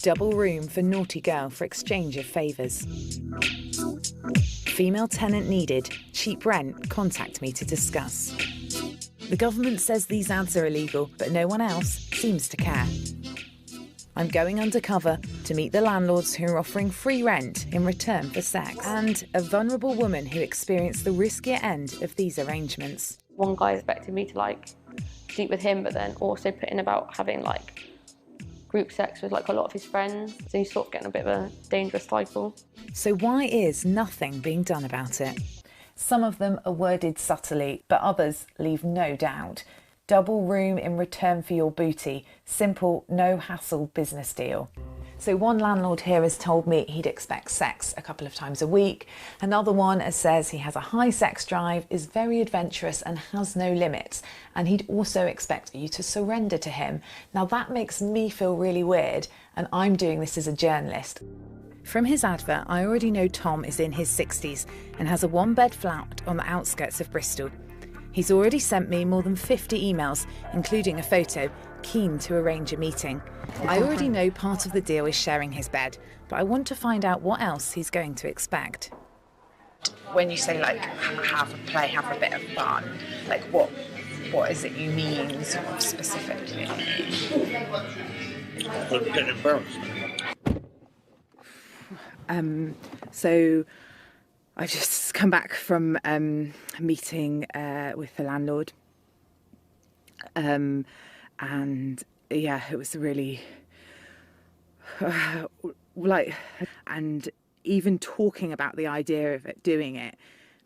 Double room for naughty girl for exchange of favours. Female tenant needed. Cheap rent. Contact me to discuss. The government says these ads are illegal, but no one else seems to care. I'm going undercover to meet the landlords who are offering free rent in return for sex, and a vulnerable woman who experienced the riskier end of these arrangements. One guy expected me to sleep with him, but then also put in about having group sex with a lot of his friends. So he's sort of getting a bit of a dangerous cycle. So why is nothing being done about it? Some of them are worded subtly, but others leave no doubt. Double room in return for your booty. Simple, no hassle business deal. So one landlord here has told me he'd expect sex a couple of times a week. Another one says he has a high sex drive, is very adventurous and has no limits. And he'd also expect you to surrender to him. Now that makes me feel really weird, and I'm doing this as a journalist. From his advert, I already know Tom is in his 60s and has a one-bed flat on the outskirts of Bristol. He's already sent me more than 50 emails, including a photo, keen to arrange a meeting. I already know part of the deal is sharing his bed, but I want to find out what else he's going to expect. When you say, have a play, have a bit of fun, what is it you mean sort of specifically? I'm getting embarrassed. So I've just come back from a meeting with the landlord. And yeah, it was really and even talking about the idea of doing it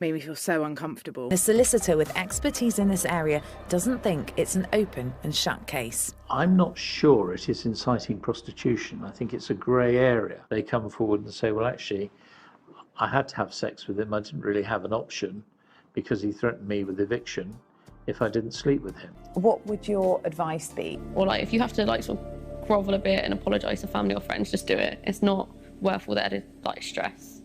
made me feel so uncomfortable. The solicitor with expertise in this area doesn't think it's an open and shut case. I'm not sure it is inciting prostitution. I think it's a grey area. They come forward and say, well, actually, I had to have sex with him. I didn't really have an option because he threatened me with eviction if I didn't sleep with him. What would your advice be? Or if you have to sort of grovel a bit and apologise to family or friends, just do it. It's not worth all that stress.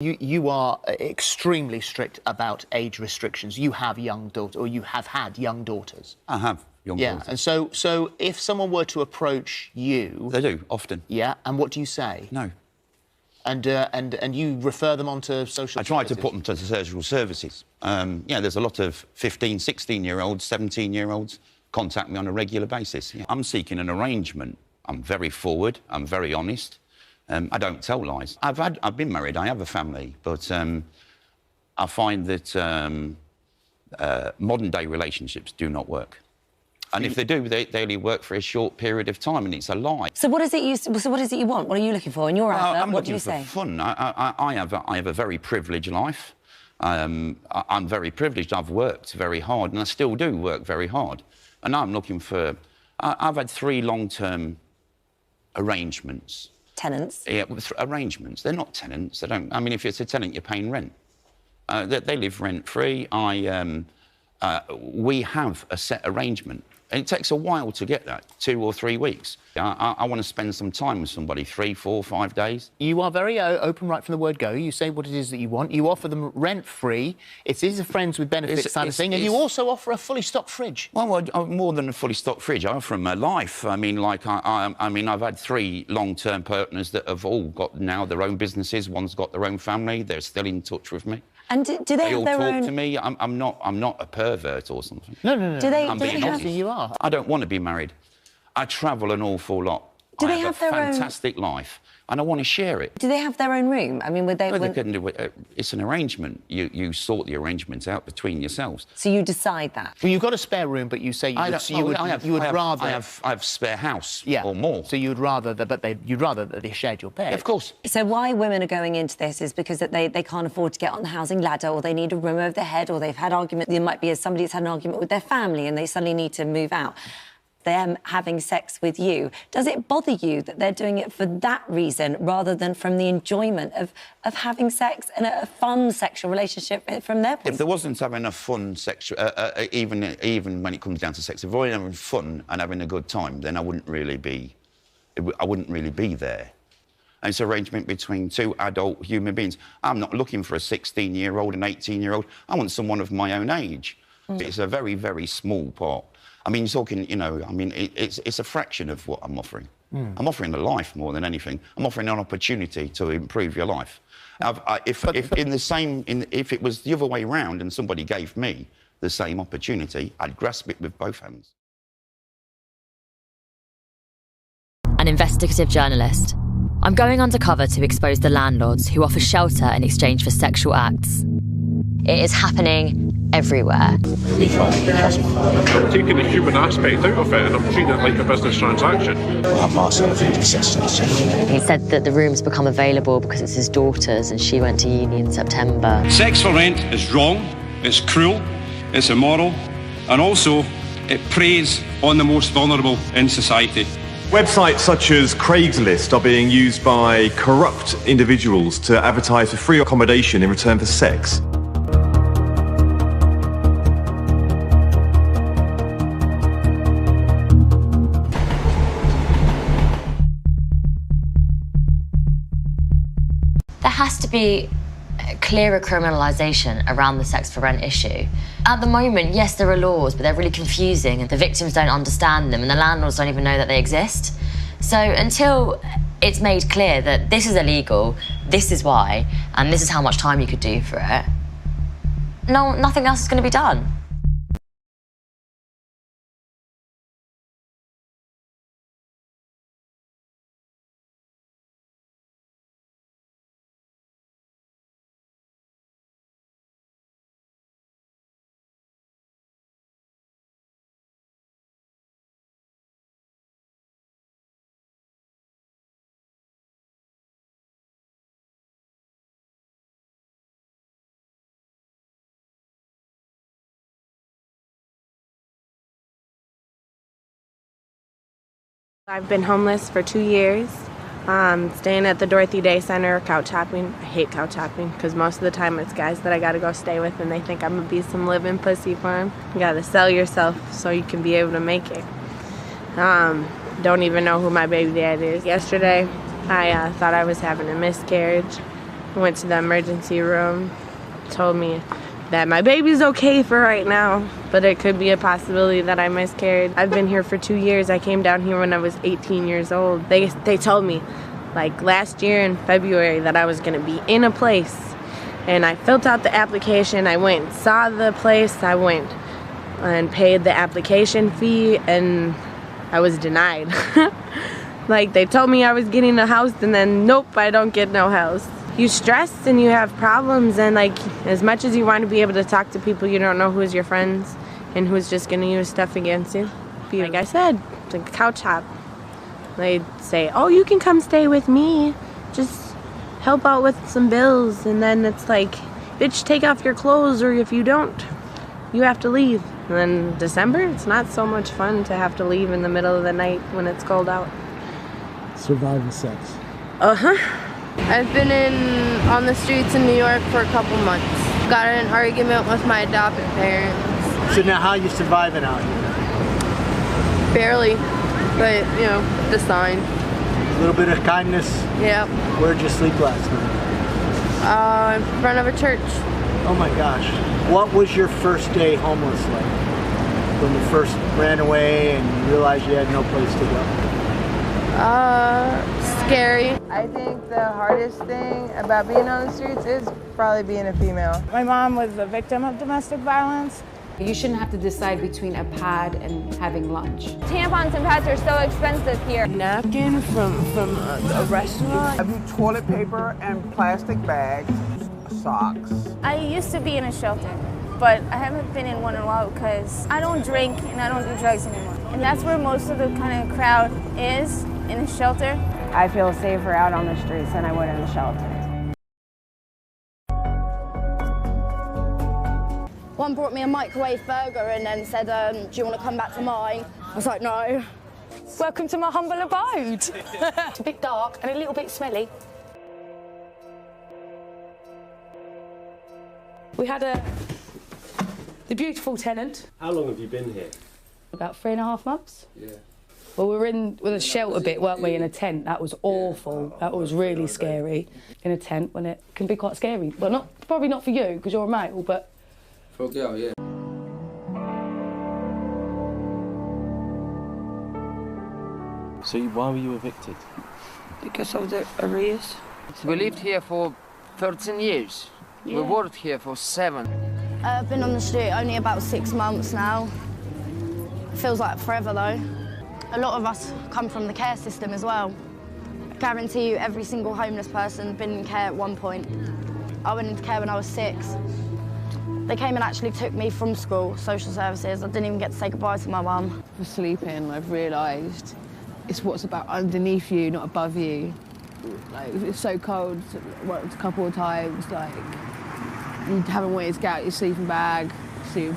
You are extremely strict about age restrictions. You have young daughters, or you have had young daughters. I have young daughters. Yeah, and so if someone were to approach you... They do, often. Yeah, and what do you say? No. And you refer them on to social services? I try to put them to the social services. There's a lot of 15, 16-year-olds, 17-year-olds contact me on a regular basis. Yeah. I'm seeking an arrangement. I'm very forward, I'm very honest. I don't tell lies. I've been married, I have a family, but I find that modern-day relationships do not work. And if they do, they only work for a short period of time, and it's a lie. So what is it you want? What are you looking for in your advert? What do you say? I'm looking for fun. I have a very privileged life. I'm very privileged. I've worked very hard, and I still do work very hard. And I'm looking for... I've had 3 long-term arrangements. Tenants? Yeah, arrangements. They're not tenants. They don't... I mean, if it's a tenant, you're paying rent. They live rent-free. We have a set arrangement. And it takes a while to get that, 2 or 3 weeks. I want to spend some time with somebody, 3, 4, 5 days. You are very open right from the word go. You say what it is that you want. You offer them rent-free. It is a friends with benefits kind of thing. And you also offer a fully stocked fridge. Well, more than a fully stocked fridge. I offer them a life. I mean, I've had 3 long-term partners that have all got now their own businesses. One's got their own family. They're still in touch with me. And do they have their own... They all talk to me. I'm not a pervert or something. No. Do they have... You are. I don't want to be married. I travel an awful lot. Do they have their own... I have a fantastic life, and I want to share it. Do they have their own room? I mean, would they... No, they couldn't do it. It's an arrangement. You sort the arrangements out between yourselves. So you decide that? Well, you've got a spare room, but you say you would rather... I have spare house, or more. So you'd rather that they shared your bed. Yeah, of course. So why women are going into this is because that they can't afford to get on the housing ladder, or they need a room over their head, or they've had argument. There might be somebody that's had an argument with their family and they suddenly need to move out. Them having sex with you, does it bother you that they're doing it for that reason rather than from the enjoyment of having sex and a fun sexual relationship from their point? If there wasn't having a fun sexual, even when it comes down to sex, if I wasn't having fun and having a good time, then I wouldn't really be there. And it's an arrangement between 2 adult human beings. I'm not looking for a 16-year-old and 18-year-old. I want someone of my own age. It's a very, very small part. I mean, you're talking, it's a fraction of what I'm offering. I'm offering a life more than anything. I'm offering an opportunity to improve your life. If it was the other way round and somebody gave me the same opportunity, I'd grasp it with both hands. An investigative journalist. I'm going undercover to expose the landlords who offer shelter in exchange for sexual acts. It is happening everywhere. I'm taking the human aspect out of it and I'm treating it like a business transaction. He said that the room's become available because it's his daughter's and she went to uni in September. Sex for rent is wrong, it's cruel, it's immoral, and also it preys on the most vulnerable in society. Websites such as Craigslist are being used by corrupt individuals to advertise for free accommodation in return for sex. There has to be clearer criminalisation around the sex for rent issue. At the moment, yes, there are laws, but they're really confusing and the victims don't understand them and the landlords don't even know that they exist. So until it's made clear that this is illegal, this is why, and this is how much time you could do for it, nothing else is going to be done. I've been homeless for 2 years, staying at the Dorothy Day Center, couch hopping. I hate couch hopping because most of the time it's guys that I gotta go stay with and they think I'm gonna be some living pussy for them. You gotta sell yourself so you can be able to make it. Don't even know who my baby dad is. Yesterday, I thought I was having a miscarriage. I went to the emergency room, told me that my baby's okay for right now, but it could be a possibility that I miscarried. I've been here for 2 years. I came down here when I was 18 years old. They told me, like last year in February, that I was gonna be in a place. And I filled out the application. I went and saw the place. I went and paid the application fee and I was denied. Like they told me I was getting a house and then nope, I don't get no house. You stress and you have problems and like as much as you want to be able to talk to people, you don't know who's your friends and who's just going to use stuff against you. Like I said, it's like a couch hop. They'd say, oh, you can come stay with me. Just help out with some bills. And then it's like, bitch, take off your clothes or if you don't, you have to leave. And then December, it's not so much fun to have to leave in the middle of the night when it's cold out. Surviving sex. Uh-huh. I've been on the streets in New York for a couple months. Got in an argument with my adopted parents. So now how are you surviving out here? Barely, but you know, the sign. A little bit of kindness? Yeah. Where'd you sleep last night? In front of a church. Oh my gosh. What was your first day homeless like? When you first ran away and you realized you had no place to go? Scary. I think the hardest thing about being on the streets is probably being a female. My mom was a victim of domestic violence. You shouldn't have to decide between a pad and having lunch. Tampons and pads are so expensive here. Napkin from a restaurant. I do toilet paper and plastic bags, socks. I used to be in a shelter, but I haven't been in one in a while because I don't drink and I don't do drugs anymore. And that's where most of the kind of crowd is, in a shelter. I feel safer out on the streets than I would in the shelter. One brought me a microwave burger and then said, do you want to come back to mine? I was like, no. Welcome to my humble abode. It's a bit dark and a little bit smelly. We had the beautiful tenant. How long have you been here? About 3.5 months. Yeah. Well, we were in with a shelter bit, weren't we, in a tent. That was awful. That was really scary. In a tent when it can be quite scary. Well, probably not for you because you're a male, but for a girl, yeah. So why were you evicted? Because of the arrears. We lived here for 13 years. Yeah. We worked here for 7. I've been on the street only about 6 months now. Feels like forever though. A lot of us come from the care system as well. I guarantee you every single homeless person been in care at one point. I went into care when I was 6. They came and actually took me from school, social services. I didn't even get to say goodbye to my mum. For sleeping, I've realised it's what's about underneath you, not above you. Like, it's so cold, worked a couple of times, like, you haven't wanted to get out your sleeping bag, so you,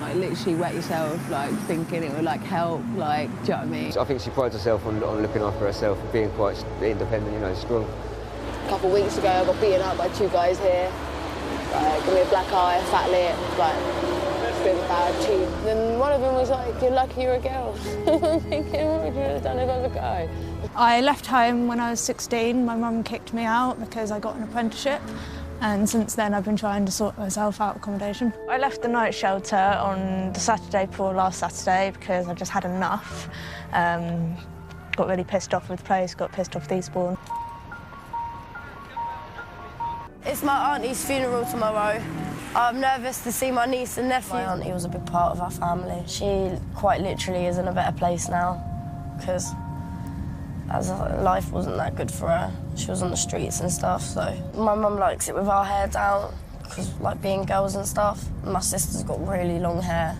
like, literally wet yourself, like, thinking it would, like, help, like, do you know what I mean? I think she prides herself on looking after herself, being quite independent, you know, strong. A couple of weeks ago, I got beaten up by 2 guys here. Give me a black eye, a fat lip, like, a bit of a bad teeth. Then one of them was like, you're lucky you're a girl. I'm thinking, what would you have done if I was a guy? I left home when I was 16. My mum kicked me out because I got an apprenticeship. And since then, I've been trying to sort myself out accommodation. I left the night shelter on the Saturday before last Saturday because I just had enough. Got really pissed off with the place, got pissed off with Eastbourne. It's my auntie's funeral tomorrow. I'm nervous to see my niece and nephew. My auntie was a big part of our family. She quite literally is in a better place now because life wasn't that good for her. She was on the streets and stuff, so. My mum likes it with our hair down because, like, being girls and stuff. My sister's got really long hair.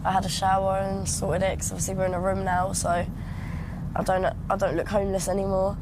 I had a shower and sorted it because obviously we're in a room now, so I don't look homeless anymore.